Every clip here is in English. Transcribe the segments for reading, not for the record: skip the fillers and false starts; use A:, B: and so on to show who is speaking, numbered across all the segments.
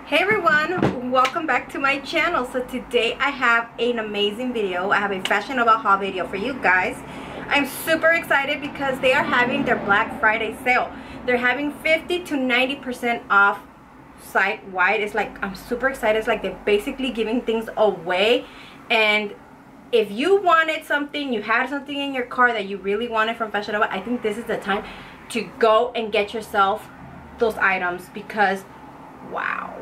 A: Hey everyone, welcome back to my channel. So today I have an amazing video. I have a Fashion Nova haul video for you guys. I'm super excited because they are having their Black Friday sale. They're having 50 to 90% off site-wide. It's like, I'm super excited. It's like they're basically giving things away. And if you wanted something, you had something in your car that you really wanted from Fashion Nova, I think this is the time to go and get yourself those items because wow.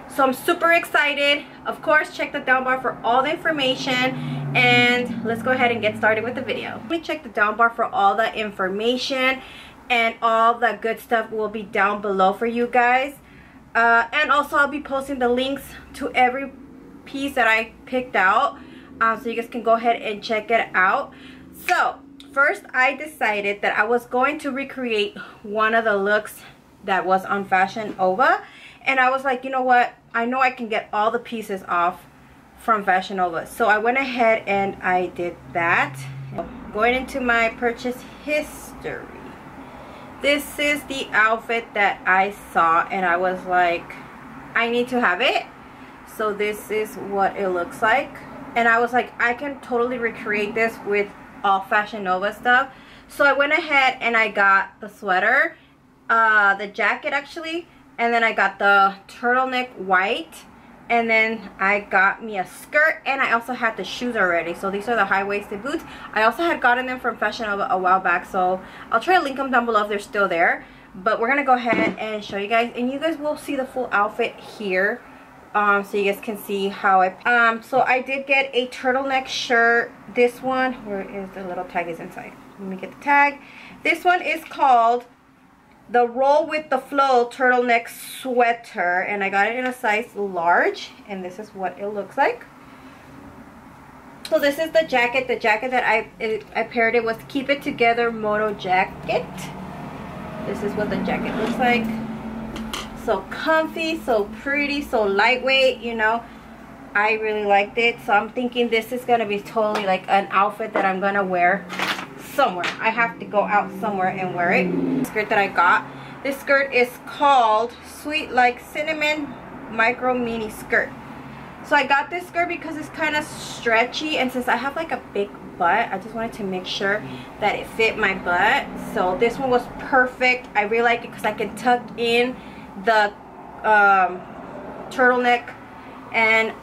A: So I'm super excited. Of course, check the down bar for all the information, and let's go ahead and get started with the video. Let me check the down bar for all the information, and all the good stuff will be down below for you guys. And also I'll be posting the links to every piece that I picked out, so you guys can go ahead and check it out. So first, I decided that I was going to recreate one of the looks that was on Fashion Nova, and I was like, you know what, I know I can get all the pieces off from Fashion Nova, so I went ahead and I did that. Going into my purchase history, this is the outfit that I saw and I was like, I need to have it. So this is what it looks like, and I was like, I can totally recreate this with all Fashion Nova stuff. So I went ahead and I got the sweater, the jacket actually, and then I got the turtleneck white, and then I got me a skirt, and I also had the shoes already. So these are the high-waisted boots. I also had gotten them from Fashion Nova a while back, so I'll try to link them down below if they're still there. But we're gonna go ahead and show you guys, and you guys will see the full outfit here, so you guys can see how I so I did get a turtleneck shirt. This one, where is the little tag is inside, let me get the tag. This one is called the Roll with the Flow Turtleneck Sweater, and I got it in a size large, and this is what it looks like. So this is the jacket. The jacket that I paired it with Keep It Together Moto jacket. This is what the jacket looks like. So comfy, so pretty, so lightweight, you know. I really liked it, so I'm thinking this is gonna be totally like an outfit that I'm gonna wear somewhere. I have to go out somewhere and wear it. The skirt that I got, this skirt is called Sweet Like Cinnamon Micro Mini Skirt. So I got this skirt because it's kind of stretchy, and since I have like a big butt, I just wanted to make sure that it fit my butt. So this one was perfect. I really like it because I can tuck in the turtleneck, and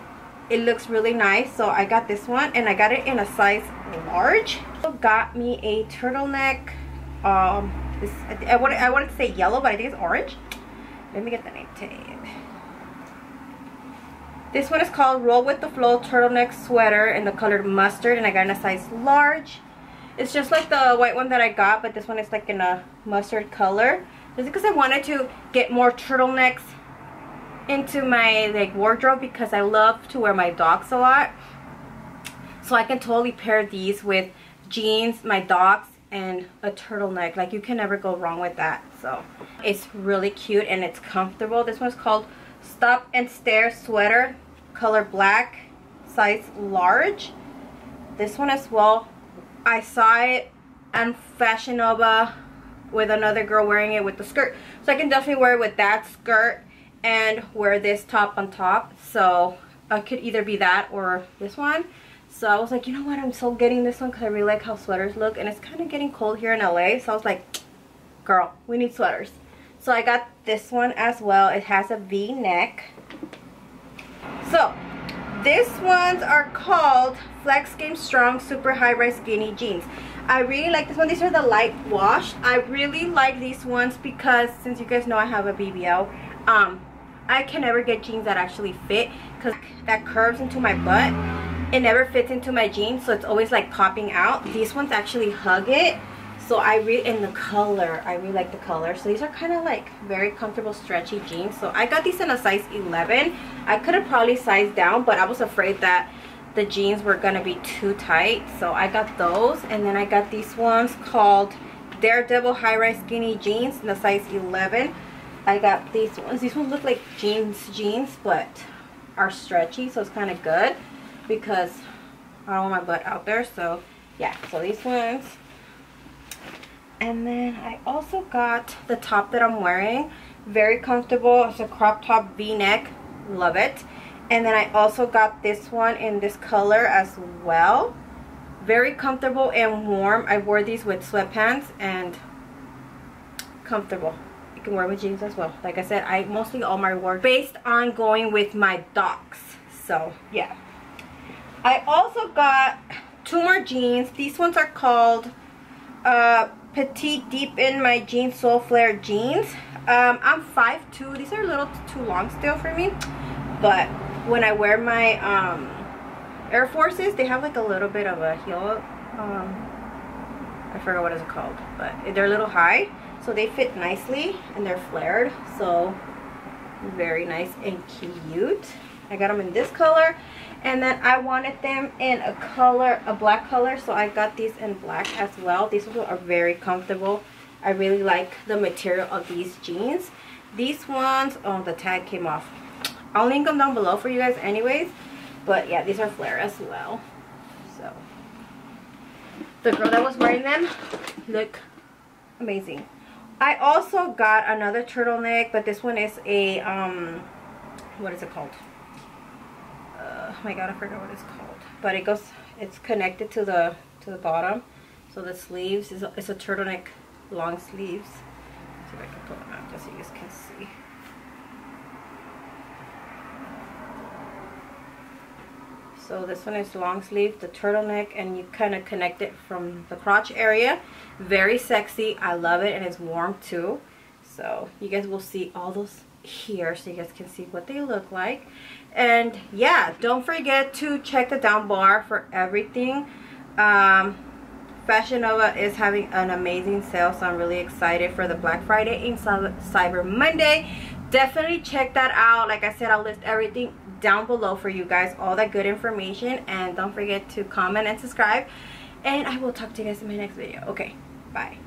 A: it looks really nice. So I got this one, and I got it in a size large. Got me a turtleneck. This I wanted to say yellow, but I think it's orange. Let me get the name tag. This one is called Roll with the Flow Turtleneck Sweater in the color mustard, and I got in a size large. It's just like the white one that I got, but this one is like in a mustard color. Just because I wanted to get more turtlenecks into my like wardrobe, because I love to wear my dogs a lot. So I can totally pair these with jeans, my dogs, and a turtleneck. Like, you can never go wrong with that. So it's really cute and it's comfortable. This one's called Stop and Stare Sweater, color black, size large. This one as well, I saw it on Fashion Nova with another girl wearing it with the skirt, so I can definitely wear it with that skirt and wear this top on top. So I could either be that or this one. So I was like, you know what, I'm so getting this one because I really like how sweaters look, and it's kind of getting cold here in LA, so I was like, girl, we need sweaters. So I got this one as well. It has a V neck. So these ones are called Flex Game Strong Super High Rise Skinny Jeans. I really like this one. These are the light wash. I really like these ones because, since you guys know I have a BBL, I can never get jeans that actually fit, because that curves into my butt, it never fits into my jeans, so it's always like popping out. These ones actually hug it. So I really, in the color, I really like the color. So these are kind of like very comfortable stretchy jeans. So I got these in a size 11. I could have probably sized down, but I was afraid that the jeans were gonna be too tight, so I got those. And then I got these ones called Daredevil High Rise Skinny Jeans in the size 11. I got these ones. These ones look like jeans, but are stretchy, so it's kind of good because I don't want my butt out there. So yeah, so these ones. And then I also got the top that I'm wearing. Very comfortable. It's a crop top V-neck. Love it. And then I also got this one in this color as well. Very comfortable and warm. I wore these with sweatpants and comfortable. You can wear with jeans as well. Like I said, I mostly all my work based on going with my docs. So yeah. I also got 2 more jeans. These ones are called Petite Deep in My Jeans Soul Flare jeans. I'm 5'2". These are a little too long still for me, but when I wear my Air Forces, they have like a little bit of a heel. I forgot what it's called, but they're a little high, so they fit nicely and they're flared, so very nice and cute. I got them in this color, and then I wanted them in a color, a black color, so I got these in black as well. These are very comfortable. I really like the material of these jeans. These ones, oh, the tag came off. I'll link them down below for you guys anyways, but yeah, these are flare as well. So the girl that was wearing them look amazing. I also got another turtleneck, but this one is a what is it called? Oh my god, I forgot what it's called, but it goes, it's connected to the bottom, so the sleeves is it's a turtleneck, long sleeves. Let's see if I can pull them out just so you guys can see. So this one is long sleeve, the turtleneck, and you kind of connect it from the crotch area. Very sexy. I love it, and it's warm too. So you guys will see all those here so you guys can see what they look like. And yeah, don't forget to check the down bar for everything. Fashion Nova is having an amazing sale, so I'm really excited for the Black Friday and Cyber Monday. Definitely check that out. Like I said, I'll list everything down below for you guys, all that good information, and don't forget to comment and subscribe, and I will talk to you guys in my next video. Okay, bye.